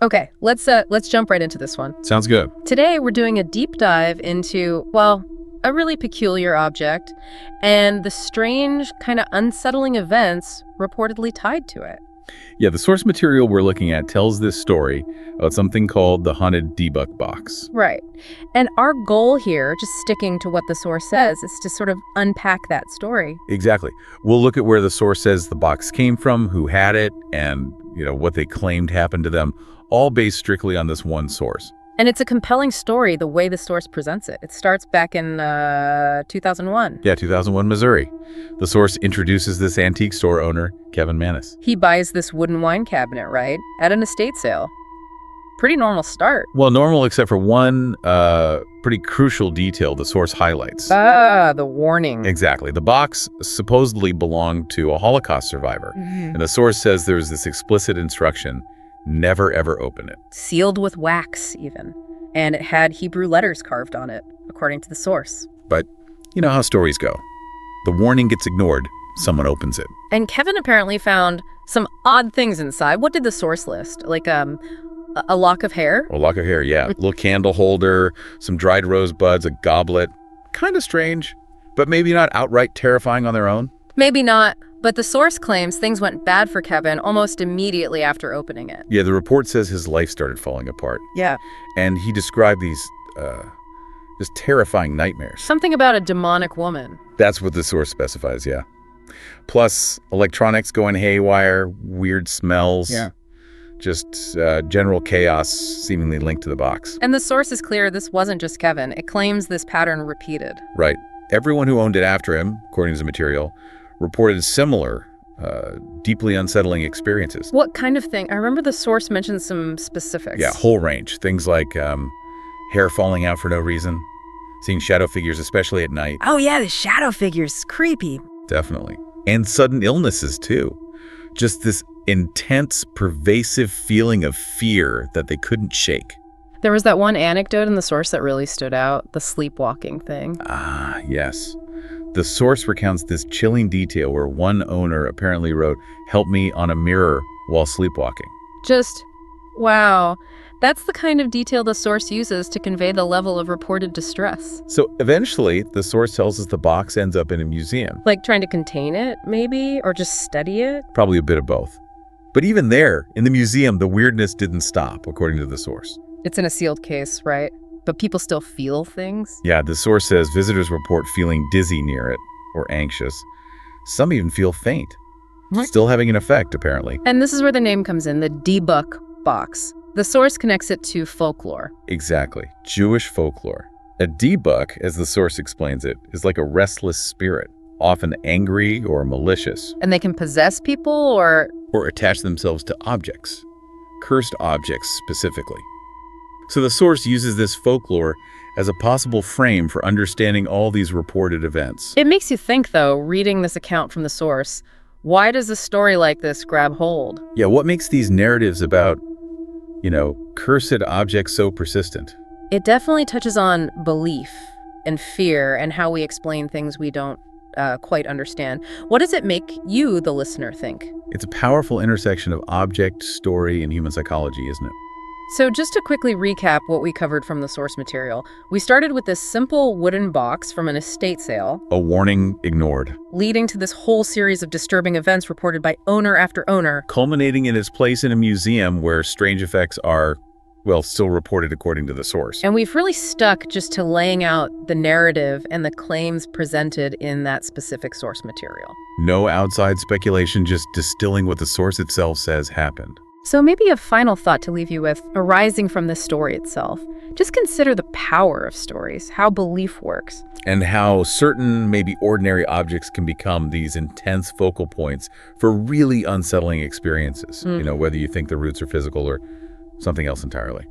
Okay, let's jump right into this one. Sounds good. Today, we're doing a deep dive into, well, a really peculiar object and the strange, kind of unsettling events reportedly tied to it. Yeah, the source material we're looking at tells this story about something called the haunted Dybbuk Box. Right. And our goal here, just sticking to what the source says, is to sort of unpack that story. Exactly. We'll look at where the source says the box came from, who had it, and, what they claimed happened to them, all based strictly on this one source. And it's a compelling story the way the source presents it. It starts back in 2001. Yeah, 2001, Missouri. The source introduces this antique store owner, Kevin Mannis. He buys this wooden wine cabinet, right, at an estate sale. Pretty normal start. Well, normal except for one pretty crucial detail the source highlights. The warning. Exactly. The box supposedly belonged to a Holocaust survivor. And the source says there's this explicit instruction: never, ever open it. Sealed with wax, even. And it had Hebrew letters carved on it, according to the source. But you know how stories go. The warning gets ignored, someone opens it. And Kevin apparently found some odd things inside. What did the source list? Like a lock of hair? A lock of hair, yeah. A little candle holder, some dried rosebuds, a goblet. Kind of strange, but maybe not outright terrifying on their own. Maybe not. But the source claims things went bad for Kevin almost immediately after opening it. Yeah, the report says his life started falling apart. Yeah. And he described these just terrifying nightmares. Something about a demonic woman. That's what the source specifies, yeah. Plus, electronics going haywire, weird smells. Yeah. Just general chaos seemingly linked to the box. And the source is clear this wasn't just Kevin. It claims this pattern repeated. Right. Everyone who owned it after him, according to the material, reported similar, deeply unsettling experiences. What kind of thing? I remember the source mentioned some specifics. Yeah, whole range. Things like hair falling out for no reason, seeing shadow figures, especially at night. Oh yeah, the shadow figures. Creepy. Definitely. And sudden illnesses, too. Just this intense, pervasive feeling of fear that they couldn't shake. There was that one anecdote in the source that really stood out, the sleepwalking thing. Ah, yes. The source recounts this chilling detail where one owner apparently wrote, "Help me," on a mirror while sleepwalking. Just, wow. That's the kind of detail the source uses to convey the level of reported distress. So eventually, the source tells us the box ends up in a museum. Like trying to contain it, maybe? Or just study it? Probably a bit of both. But even there, in the museum, the weirdness didn't stop, according to the source. It's in a sealed case, right? But people still feel things? Yeah, the source says visitors report feeling dizzy near it, or anxious. Some even feel faint. What? Still having an effect, apparently. And this is where the name comes in, the Dybbuk Box. The source connects it to folklore. Exactly. Jewish folklore. A Dybbuk, as the source explains it, is like a restless spirit, often angry or malicious. And they can possess people or attach themselves to objects. Cursed objects, specifically. So the source uses this folklore as a possible frame for understanding all these reported events. It makes you think, though, reading this account from the source, why does a story like this grab hold? Yeah, what makes these narratives about, cursed objects so persistent? It definitely touches on belief and fear and how we explain things we don't quite understand. What does it make you, the listener, think? It's a powerful intersection of object, story, and human psychology, isn't it? So just to quickly recap what we covered from the source material, we started with this simple wooden box from an estate sale. A warning ignored. Leading to this whole series of disturbing events reported by owner after owner. Culminating in its place in a museum where strange effects are, still reported according to the source. And we've really stuck just to laying out the narrative and the claims presented in that specific source material. No outside speculation, just distilling what the source itself says happened. So maybe a final thought to leave you with, arising from this story itself. Just consider the power of stories, how belief works. And how certain, maybe ordinary objects can become these intense focal points for really unsettling experiences. Whether you think the roots are physical or something else entirely.